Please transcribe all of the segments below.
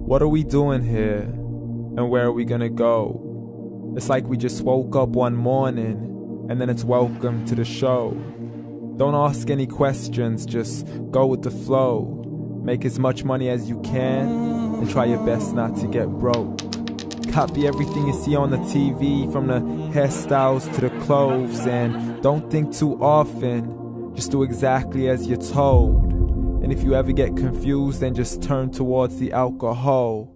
What are we doing here? And where are we gonna go? It's like we just woke up one morning and then it's welcome to the show. Don't ask any questions, just go with the flow. Make as much money as you can and try your best not to get broke. Copy everything you see on the TV, from the hairstyles to the clothes, and don't think too often, just do exactly as you're told. And if you ever get confused, then just turn towards the alcohol.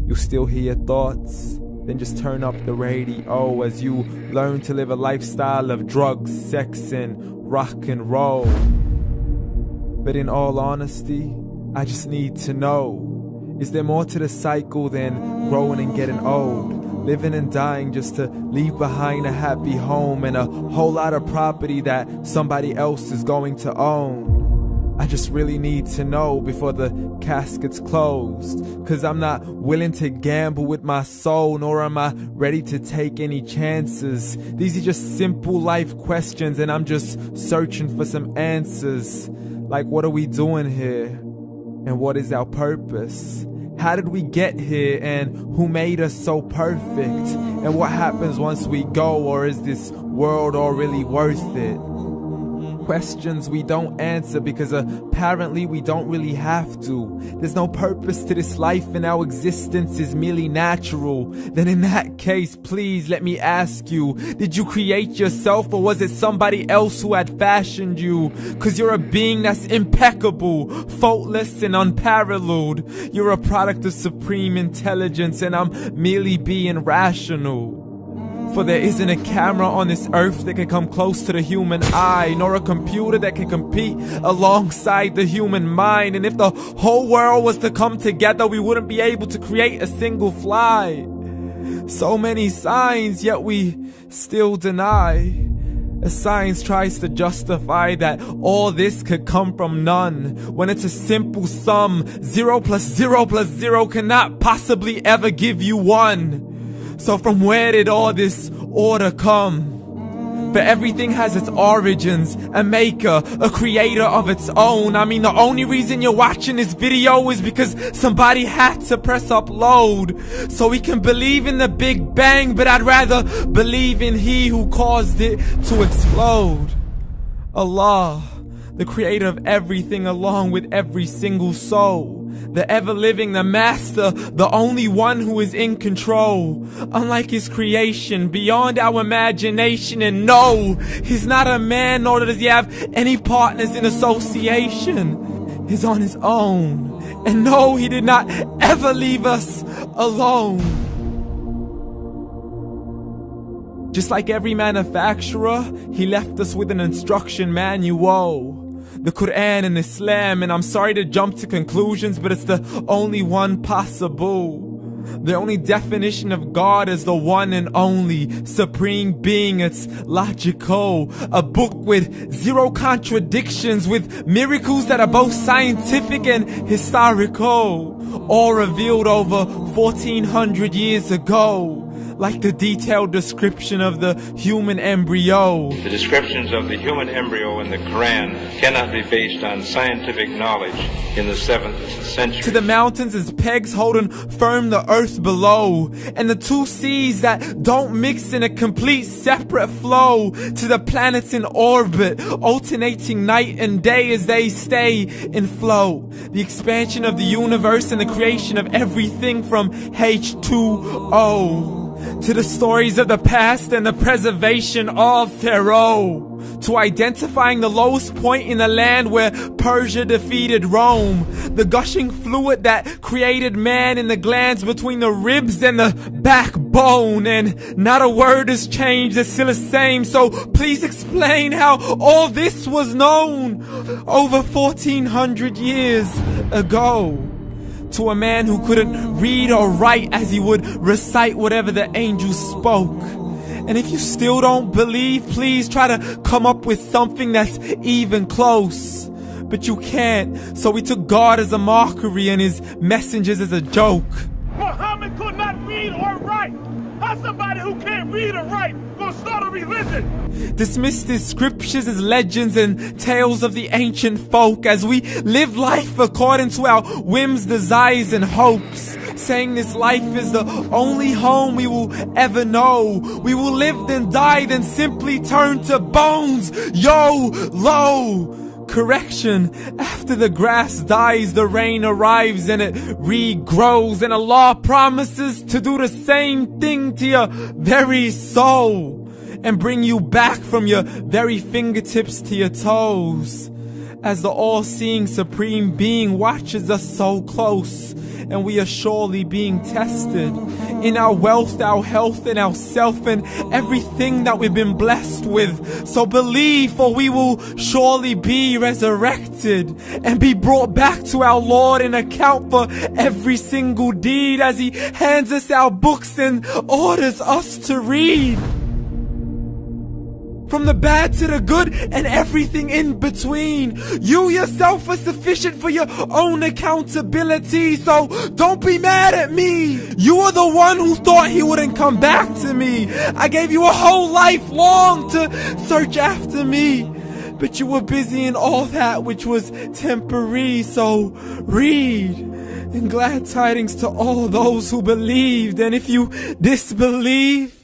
You'll still hear your thoughts, then just turn up the radio as you learn to live a lifestyle of drugs, sex, and rock and roll. But in all honesty, I just need to know, is there more to the cycle than growing and getting old? Living and dying just to leave behind a happy home and a whole lot of property that somebody else is going to own. I just really need to know before the casket's closed, 'cause I'm not willing to gamble with my soul, nor am I ready to take any chances. These are just simple life questions and I'm just searching for some answers. Like, what are we doing here? And what is our purpose? How did we get here, and who made us so perfect? And what happens once we go, or is this world all really worth it? Questions we don't answer because apparently we don't really have to. There's no purpose to this life and our existence is merely natural. Then in that case, please let me ask you, did you create yourself, or was it somebody else who had fashioned you? 'Cause you're a being that's impeccable, faultless and unparalleled. You're a product of supreme intelligence and I'm merely being rational. For there isn't a camera on this earth that can come close to the human eye, nor a computer that can compete alongside the human mind. And if the whole world was to come together, we wouldn't be able to create a single fly. So many signs, yet we still deny. As science tries to justify that all this could come from none, when it's a simple sum. 0 plus 0 plus 0 cannot possibly ever give you 1. So from where did all this order come? For everything has its origins, a maker, a creator of its own. I mean, the only reason you're watching this video is because somebody had to press upload. So we can believe in the Big Bang, but I'd rather believe in He who caused it to explode. Allah, the creator of everything along with every single soul. The ever-living, the master, the only one who is in control. Unlike his creation, beyond our imagination. And no, he's not a man, nor does he have any partners in association. He's on his own. And no, he did not ever leave us alone. Just like every manufacturer, he left us with an instruction manual. The Quran and Islam, and I'm sorry to jump to conclusions, but it's the only one possible. The only definition of God is the one and only supreme being. It's logical. A book with 0 contradictions, with miracles that are both scientific and historical, all revealed over 1400 years ago. Like the detailed description of the human embryo. The descriptions of the human embryo in the Quran cannot be based on scientific knowledge in the 7th century. To the mountains as pegs holding firm the earth below, and the 2 seas that don't mix in a complete separate flow. To the planets in orbit, alternating night and day as they stay in flow. The expansion of the universe and the creation of everything from H2O. To the stories of the past and the preservation of Pharaoh. To identifying the lowest point in the land where Persia defeated Rome. The gushing fluid that created man in the glands between the ribs and the backbone. And not a word has changed, it's still the same. So please explain how all this was known over 1400 years ago. To a man who couldn't read or write, as he would recite whatever the angels spoke. And if you still don't believe, please try to come up with something that's even close. But you can't, so we took God as a mockery and his messengers as a joke. Muhammad could not read or write. How somebody who can't read or write gonna start a religion? Dismiss the scriptures as legends and tales of the ancient folk as we live life according to our whims, desires, and hopes. Saying this life is the only home we will ever know. We will live then die, then simply turn to bones. YOLO! Correction, after the grass dies, the rain arrives and it regrows, and Allah promises to do the same thing to your very soul and bring you back from your very fingertips to your toes, as the all-seeing supreme being watches us so close, and we are surely being tested in our wealth, our health, and our self, and everything that we've been blessed with. So believe, for we will surely be resurrected and be brought back to our Lord and account for every single deed as He hands us our books and orders us to read. From the bad to the good and everything in between. You yourself are sufficient for your own accountability, so don't be mad at me. You are the one who thought He wouldn't come back to me. I gave you a whole life long to search after me, but you were busy in all that which was temporary. So read, and glad tidings to all those who believed. And if you disbelieve,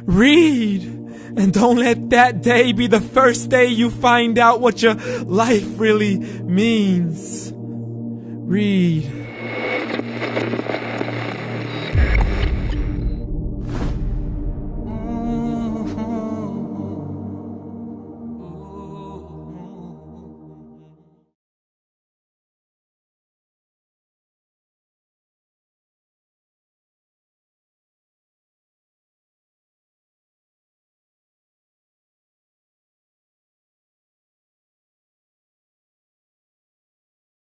read. And don't let that day be the first day you find out what your life really means. Read.